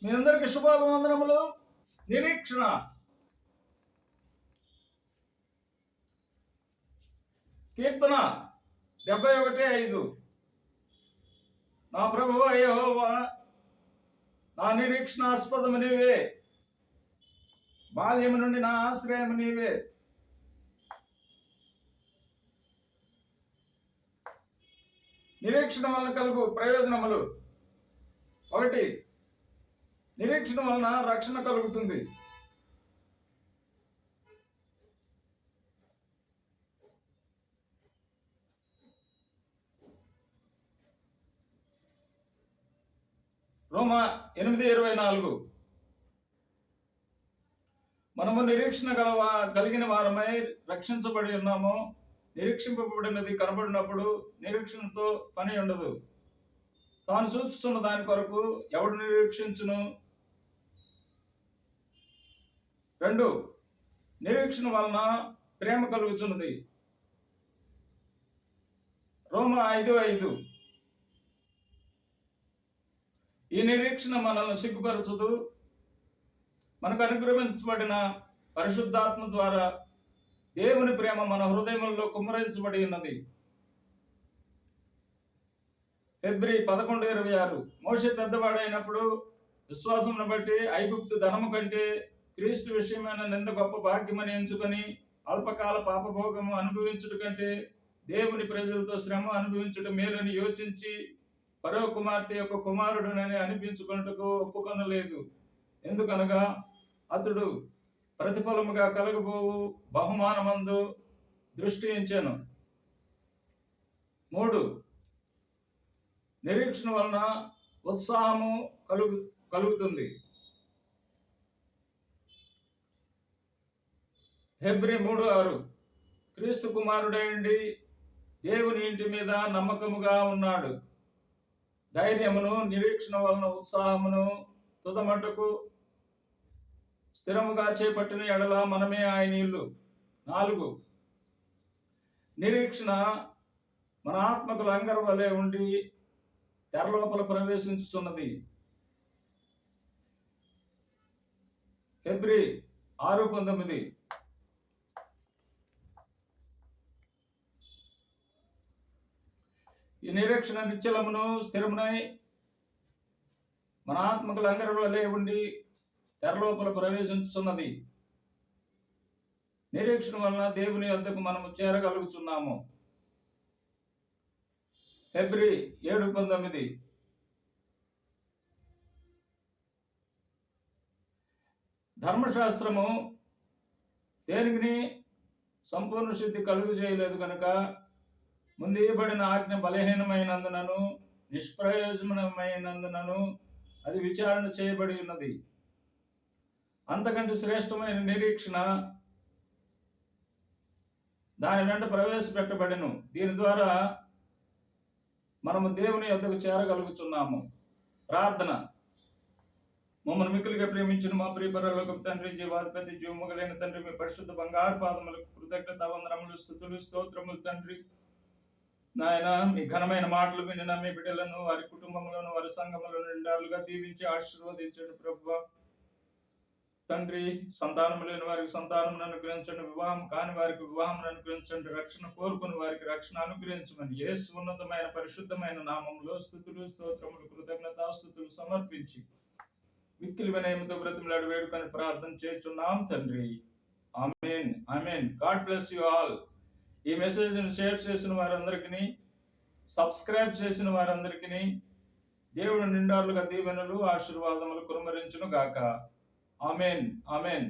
మీ అందరికి శుభాభివందనములు. నిరీక్షణ. కీర్తన 71:5. నా ప్రభువా యెహోవా, నా నిరీక్షణాస్పదము నీవే, బాల్యము నుండి నా ఆశ్రయము నీవే. నిరీక్షణ వలన కలుగు ప్రయోజనములు. 1. నిరీక్షణ వలన రక్షణ కలుగుతుంది. రోమా 8:24. మనము నిరీక్షణ కలిగిన వారమై రక్షించబడి ఉన్నాము. నిరీక్షింపబడినది కనబడినప్పుడు నిరీక్షణతో పని ఉండదు. తాను చూస్తున్న దాని కొరకు ఎవడు నిరీక్షించును? 2. నిరీక్షణ వలన ప్రేమ కలుగుతున్నది. రోమా 5:5. ఈ నిరీక్షణ మనల్ని సిగ్గుపరచదు. మనకు అనుగ్రహించబడిన పరిశుద్ధాత్మ ద్వారా దేవుని ప్రేమ మన హృదయంలో కుమ్మరించబడి ఉన్నది. ఫిబ్రవరి 11:26. మోషే పెద్దవాడైనప్పుడు విశ్వాసమును బట్టి ఐగుప్తు ధనము కంటే క్రీస్తు విషయమైన నింద గొప్ప భాగ్యమని ఎంచుకొని అల్పకాల పాపభోగము అనుభవించుట కంటే దేవుని ప్రజలతో శ్రమ అనుభవించుట మేలని యోచించి ఫరో కుమార్తె యొక్క కుమారుడునని అనిపించుకున్నట్టుకు ఒప్పుకొనలేదు. ఎందుకనగా అతడు ప్రతిఫలముగా కలగబోవు బహుమానమందు దృష్టి ఉంచెను. 3. నిరీక్షణ వలన ఉత్సాహము కలుగుతుంది. హెబ్రీ 3:6. క్రీస్తు కుమారుడైండి దేవుని ఇంటి మీద నమ్మకముగా ఉన్నాడు. ధైర్యమును నిరీక్షణ వలన ఉత్సాహమును తుదమట్టుకు స్థిరముగా చేపట్టిన ఎడల మనమే ఆయన ఇల్లు. 4. నిరీక్షణ మన ఆత్మకు లంగర వలె ఉండి తెరలోపల ప్రవేశించుతున్నది. హెబ్రీ 6:19. ఈ నిరీక్షణ నిశ్చలమును స్థిరమునై మన ఆత్మకు లంగర వలె ఉండి తెరలోపల ప్రవేశించుతున్నది. నిరీక్షణ వలన దేవుని వద్దకు మనము చేరగలుగుతున్నాము. ఫిబ్రవరి 7:19. ధర్మశాస్త్రము దేనికి సంపూర్ణ శుద్ధి కలుగు చేయలేదు కనుక ముందు ఇవ్వబడిన ఆజ్ఞ బలహీనమైనందునను నిష్ప్రయోజనమైనందునను అది విచారణ చేయబడి ఉన్నది. అంతకంటే శ్రేష్టమైన నిరీక్షణ దాని వెంట ప్రవేశపెట్టబడెను. దీని ద్వారా మనము దేవుని యొద్దకు చేరగలుగుతున్నాము. ప్రార్థన. మమ్మల్ని మిక్కులుగా ప్రేమించిన మా ప్రియ పరలోకపు తండ్రి, జీవాధిపతి, జీవముగలైన తండ్రి, మీ పరిశుద్ధ బంగారు పాదములకు కృతజ్ఞత వందనములు, స్తుతులు, స్తోత్రములు తండ్రి. నాయన, మీ ఘనమైన మాటలు వినిన మీ బిడ్డలను, వారి కుటుంబములను, వారి సంఘములను నిండాలుగా దీవించి ఆశీర్వదించండి ప్రభువా. తండ్రి, సంతానం లేని వారికి సంతానం అనుగ్రహించండి, వివాహం కాని వారికి వివాహం అనుగ్రహించండి, రక్షణ కోరుకుని వారికి రక్షణ అనుగ్రహించమని యేసు ఉన్నతమైన పరిశుద్ధమైన నామములో స్తుతులు, స్తోత్రములు, కృతజ్ఞతాస్తుతులు సమర్పించి మిక్కిలి వినయముతో బ్రతిమలాడి వేడుకొని ప్రార్థన చేస్తున్నాం తండ్రి. Amen, amen. God bless you all. ఈ మెసేజ్ని షేర్ చేసిన వారందరికీ, సబ్స్క్రైబ్ చేసిన వారందరికీ దేవుడు నిండారులుగా దీవెనలు, ఆశీర్వాదములు కుమ్మరించును గాక. ఆమేన్, ఆమేన్.